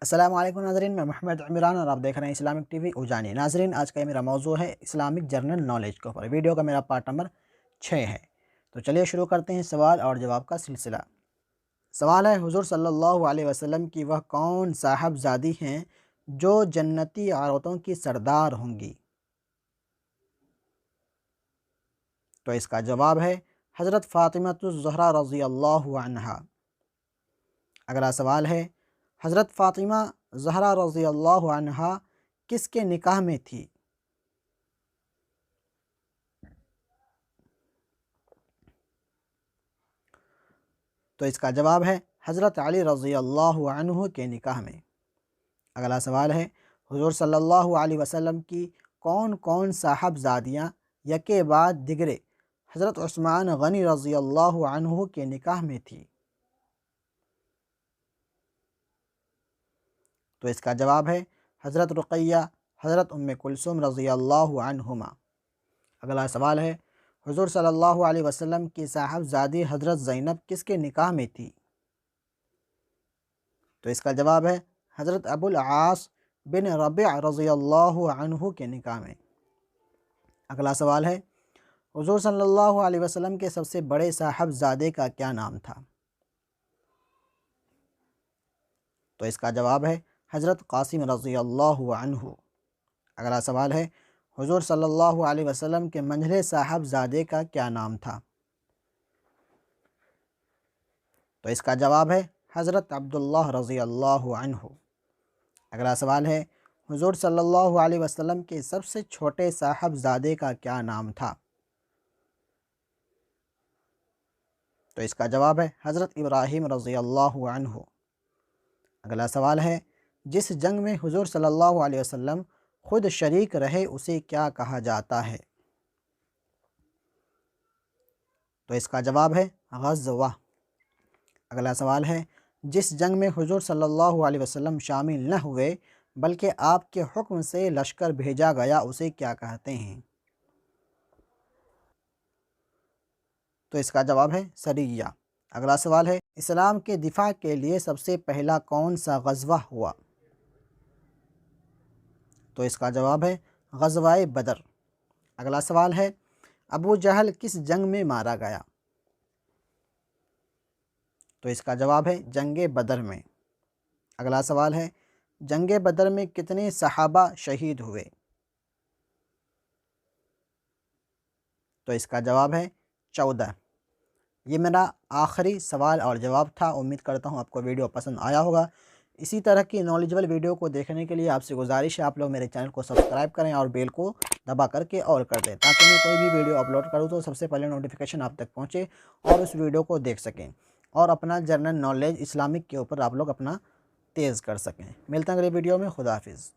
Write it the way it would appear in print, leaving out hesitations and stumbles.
السلام علیکم ناظرین، میں محمد عمران اور آپ دیکھ رہے ہیں اسلامک ٹی وی اجانی۔ ناظرین، آج کا میرا موضوع ہے اسلامک جرنل نالج کے اوپر۔ ویڈیو کا میرا پارٹ نمبر 6 ہے، تو چلیے شروع کرتے ہیں سوال اور جواب کا سلسلہ۔ سوال ہے، حضور صلی اللہ علیہ وسلم کی وہ کون صاحبزادی ہیں جو جنتی عورتوں کی سردار ہوں گی؟ تو اس کا جواب ہے حضرت فاطمہ الزہرا رضی اللہ عنہا۔ اگلا سوال ہے، حضرت فاطمہ زہرا رضی اللہ عنہا کس کے نکاح میں تھی؟ تو اس کا جواب ہے حضرت علی رضی اللہ عنہ کے نکاح میں۔ اگلا سوال ہے، حضور صلی اللہ علیہ وسلم کی کون کون صاحبزادیاں یکے بعد دیگرے حضرت عثمان غنی رضی اللہ عنہ کے نکاح میں تھی؟ تو اس کا جواب ہے حضرت رقیہ، حضرت ام کلثوم رضی اللہ عنہما۔ اگلا سوال ہے، حضور صلی اللہ علیہ وسلم کی صاحبزادی حضرت زینب کس کے نکاح میں تھی؟ تو اس کا جواب ہے حضرت ابو العاص بن ربیع رضی اللہ عنہ کے نکاح میں۔ اگلا سوال ہے، حضور صلی اللہ علیہ وسلم کے سب سے بڑے صاحبزادے کا کیا نام تھا؟ تو اس کا جواب ہے حضرت قاسم رضی اللہ عنہ۔ اگلا سوال ہے، حضور صلی اللہ علیہ وسلم کے منجھلے صاحبزادے کا کیا نام تھا؟ تو اس کا جواب ہے حضرت عبداللہ رضی اللہ عنہ۔ اگلا سوال ہے، حضور صلی اللہ علیہ وسلم کے سب سے چھوٹے صاحبزادے کا کیا نام تھا؟ تو اس کا جواب ہے حضرت ابراہیم رضی اللہ عنہ۔ اگلا سوال ہے، جس جنگ میں حضور صلی اللہ علیہ وسلم خود شریک رہے اسے کیا کہا جاتا ہے؟ تو اس کا جواب ہے غزوہ۔ اگلا سوال ہے، جس جنگ میں حضور صلی اللہ علیہ وسلم شامل نہ ہوئے بلکہ آپ کے حکم سے لشکر بھیجا گیا اسے کیا کہتے ہیں؟ تو اس کا جواب ہے سریہ۔ اگلا سوال ہے، اسلام کے دفاع کے لیے سب سے پہلا کون سا غزوہ ہوا؟ تو اس کا جواب ہے غزوہ بدر۔ اگلا سوال ہے، ابو جہل کس جنگ میں مارا گیا؟ تو اس کا جواب ہے جنگ بدر میں۔ اگلا سوال ہے، جنگ بدر میں کتنے صحابہ شہید ہوئے؟ تو اس کا جواب ہے 14۔ یہ میرا آخری سوال اور جواب تھا۔ امید کرتا ہوں آپ کو ویڈیو پسند آیا ہوگا۔ اسی طرح کی نالجبل ویڈیو کو دیکھنے کے لیے آپ سے گزارش ہے آپ لوگ میرے چینل کو سبسکرائب کریں اور بیل کو دبا کر کے اور کر دیں تاکہ میں کوئی بھی ویڈیو اپلوڈ کروں تو سب سے پہلے نوٹیفیکیشن آپ تک پہنچے اور اس ویڈیو کو دیکھ سکیں اور اپنا جنرل نالج اسلامک کے اوپر آپ لوگ اپنا تیز کر سکیں۔ ملتے ہیں اگلے ویڈیو میں۔ خدا حافظ۔